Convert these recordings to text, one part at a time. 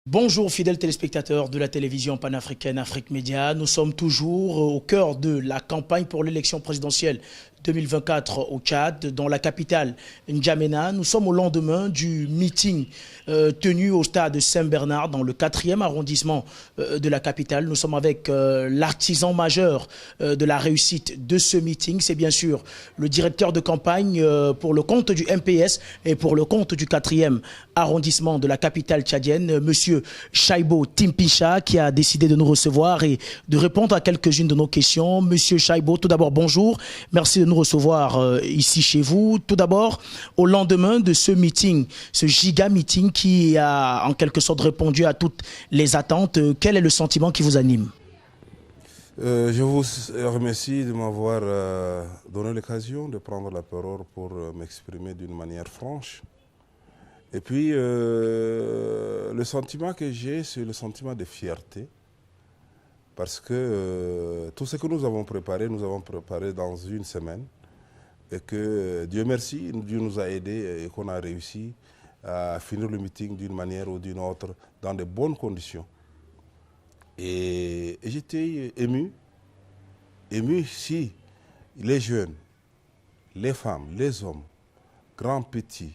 Bonjour fidèles téléspectateurs de la télévision panafricaine Afrique Média. Nous sommes toujours au cœur de la campagne pour l'élection présidentielle 2024 au Tchad, dans la capitale N'Djamena. Nous sommes au lendemain du meeting tenu au stade Saint-Bernard dans le 4e arrondissement de la capitale. Nous sommes avec l'artisan majeur de la réussite de ce meeting. C'est bien sûr le directeur de campagne pour le compte du MPS et pour le compte du 4e arrondissement de la capitale tchadienne, Monsieur Chaibo Timpicha, qui a décidé de nous recevoir et de répondre à quelques-unes de nos questions. Monsieur Chaibo, tout d'abord, bonjour. Merci de nous recevoir ici chez vous. Tout d'abord, au lendemain de ce meeting, ce giga meeting qui a en quelque sorte répondu à toutes les attentes, quel est le sentiment qui vous anime? Je vous remercie de m'avoir donné l'occasion de prendre la parole pour m'exprimer d'une manière franche. Et puis, le sentiment que j'ai, c'est le sentiment de fierté. Parce que tout ce que nous avons préparé dans une semaine. Et que Dieu merci, Dieu nous a aidés et qu'on a réussi à finir le meeting d'une manière ou d'une autre dans de bonnes conditions. Et j'étais ému si les jeunes, les femmes, les hommes, grands, petits,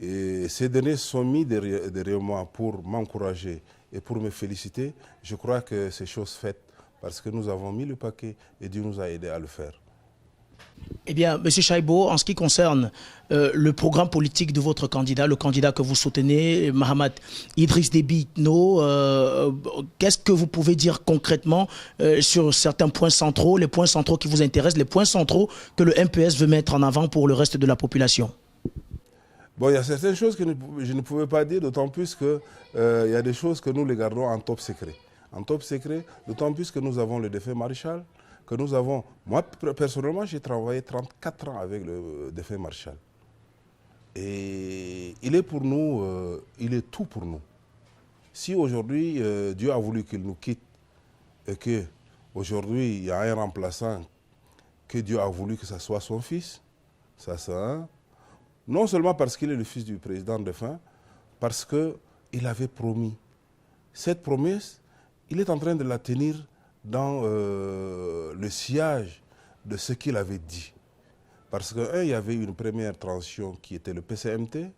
et ces derniers sont mis derrière moi pour m'encourager et pour me féliciter. Je crois que c'est chose faite parce que nous avons mis le paquet et Dieu nous a aidés à le faire. Eh bien, M. Chaibo, en ce qui concerne le programme politique de votre candidat, le candidat que vous soutenez, Mahamat Idriss Déby Itno, qu'est-ce que vous pouvez dire concrètement sur certains points centraux, les points centraux qui vous intéressent, les points centraux que le MPS veut mettre en avant pour le reste de la population? Bon, il y a certaines choses que je ne pouvais pas dire, d'autant plus qu'il y a des choses que nous les gardons en top secret. En top secret, d'autant plus que nous avons le défunt Maréchal, que nous avons... Moi, personnellement, j'ai travaillé 34 ans avec le défunt Maréchal. Et il est pour nous, il est tout pour nous. Si aujourd'hui, Dieu a voulu qu'il nous quitte et qu'aujourd'hui, il y a un remplaçant que Dieu a voulu que ce soit son fils, ça c'est un... Non seulement parce qu'il est le fils du président défunt, parce qu'il avait promis. Cette promesse, il est en train de la tenir dans le sillage de ce qu'il avait dit. Parce qu'il y avait une première transition qui était le PCMT.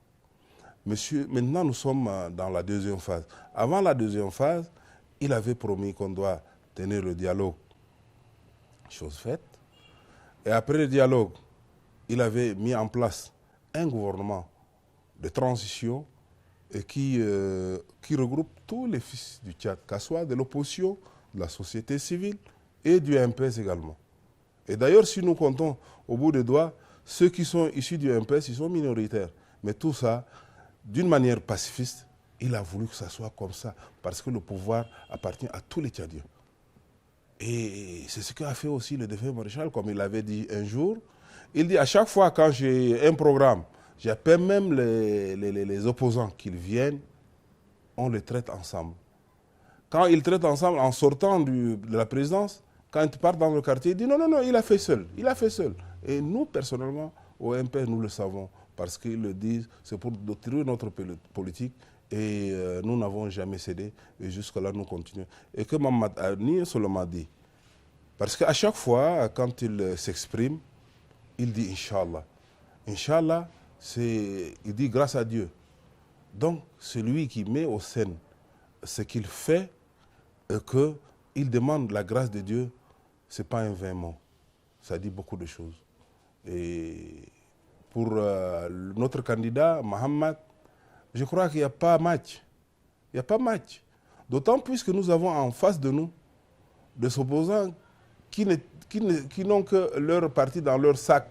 Maintenant, nous sommes dans la deuxième phase. Avant la deuxième phase, il avait promis qu'on doit tenir le dialogue. Chose faite. Et après le dialogue, il avait mis en place un gouvernement de transition et qui regroupe tous les fils du Tchad, qu'à soit de l'opposition, de la société civile et du MPS également. Et d'ailleurs, si nous comptons au bout des doigts, ceux qui sont issus du MPS, ils sont minoritaires. Mais tout ça, d'une manière pacifiste, il a voulu que ça soit comme ça, parce que le pouvoir appartient à tous les Tchadiens. Et c'est ce qu'a fait aussi le défunt Maréchal, comme il avait dit un jour. Il dit à chaque fois quand j'ai un programme, j'appelle même les opposants qu'ils viennent, on les traite ensemble. Quand ils traitent ensemble en sortant de la présidence, quand ils partent dans le quartier, ils disent non, non, non, il a fait seul, il a fait seul. Et nous, personnellement, au MP, nous le savons, parce qu'ils le disent, c'est pour détruire notre politique, et nous n'avons jamais cédé, et jusque-là, nous continuons. Et que Mahamat seulement dit, parce qu'à chaque fois, quand il s'exprime, il dit Inch'Allah. Inch'Allah, il dit grâce à Dieu. Donc, c'est lui qui met au scène ce qu'il fait et qu'il demande la grâce de Dieu. Ce n'est pas un vain mot. Ça dit beaucoup de choses. Et pour notre candidat, Mahamat, je crois qu'il n'y a pas match. Il n'y a pas match. D'autant plus que nous avons en face de nous des opposants qui n'ont que leur parti dans leur sac.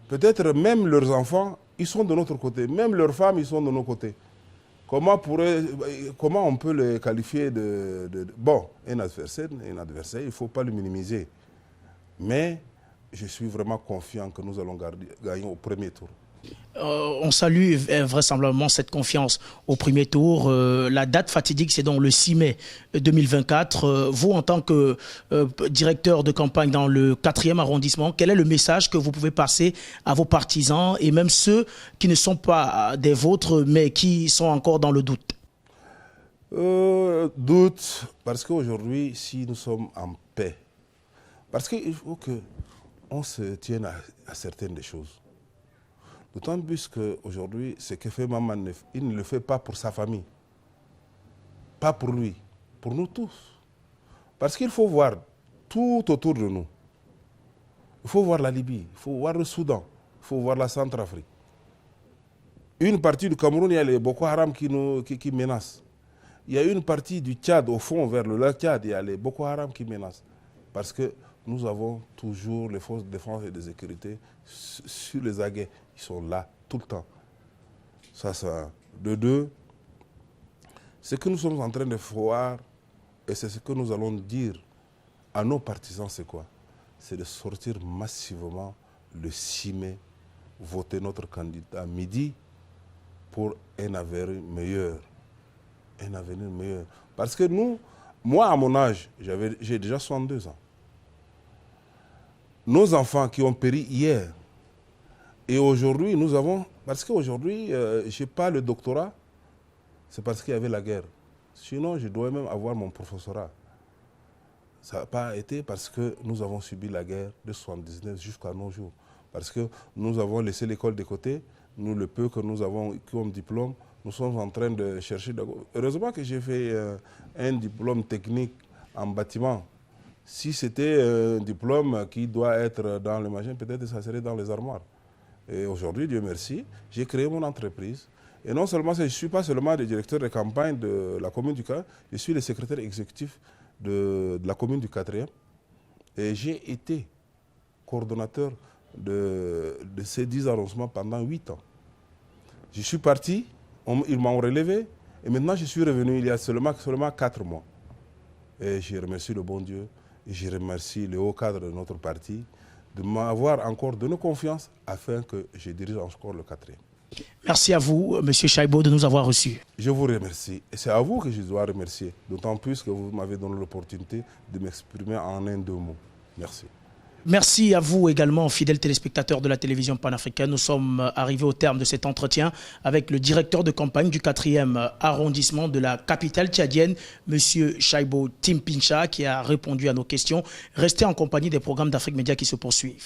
Peut-être même leurs enfants, ils sont de notre côté. Même leurs femmes, ils sont de nos côtés. Comment on peut les qualifier bon, un adversaire, il ne faut pas le minimiser. Mais je suis vraiment confiant que nous allons gagner au premier tour. On salue vraisemblablement cette confiance au premier tour. La date fatidique, c'est donc le 6 mai 2024. Vous, en tant que directeur de campagne dans le 4e arrondissement, quel est le message que vous pouvez passer à vos partisans et même ceux qui ne sont pas des vôtres, mais qui sont encore dans le doute? Doute, parce qu'aujourd'hui, si nous sommes en paix, parce qu'il faut qu'on se tienne à certaines des choses. D'autant plus qu'aujourd'hui, ce que fait Maman, il ne le fait pas pour sa famille, pas pour lui, pour nous tous. Parce qu'il faut voir tout autour de nous. Il faut voir la Libye, il faut voir le Soudan, il faut voir la Centrafrique. Une partie du Cameroun, il y a les Boko Haram qui menacent. Il y a une partie du Tchad, au fond, vers le lac Tchad, il y a les Boko Haram qui menacent. Parce que nous avons toujours les forces de défense et de sécurité sur les aguets. Ils sont là, tout le temps. Ça. De deux, ce que nous sommes en train de voir, et c'est ce que nous allons dire à nos partisans, c'est quoi? C'est de sortir massivement le 6 mai, voter notre candidat à midi pour un avenir meilleur. Un avenir meilleur. Parce que moi à mon âge, j'ai déjà 62 ans. Nos enfants qui ont péri hier, et aujourd'hui nous avons, parce qu'aujourd'hui je n'ai pas le doctorat, c'est parce qu'il y avait la guerre. Sinon je dois même avoir mon professorat. Ça n'a pas été parce que nous avons subi la guerre de 1979 jusqu'à nos jours. Parce que nous avons laissé l'école de côté, nous le peu que nous avons comme diplôme, nous sommes en train de chercher. Heureusement que j'ai fait un diplôme technique en bâtiment. Si c'était un diplôme qui doit être dans le machine, peut-être que ça serait dans les armoires. Et aujourd'hui, Dieu merci, j'ai créé mon entreprise. Et non seulement, je ne suis pas seulement le directeur de campagne de la commune du 4, je suis le secrétaire exécutif de la commune du 4e. Et j'ai été coordonnateur de ces 10 arrondissements pendant 8 ans. Je suis parti, ils m'ont relevé, et maintenant je suis revenu il y a seulement 4 mois. Et je remercie le bon Dieu, et je remercie le haut cadre de notre parti de m'avoir encore donné confiance afin que je dirige encore le 4e. Merci à vous, M. Chaibo, de nous avoir reçus. Je vous remercie. Et c'est à vous que je dois remercier, d'autant plus que vous m'avez donné l'opportunité de m'exprimer en 1-2 mots. Merci. Merci à vous également, fidèles téléspectateurs de la télévision panafricaine. Nous sommes arrivés au terme de cet entretien avec le directeur de campagne du 4e arrondissement de la capitale tchadienne, M. Chaibo Timpincha, qui a répondu à nos questions. Restez en compagnie des programmes d'Afrique Média qui se poursuivent.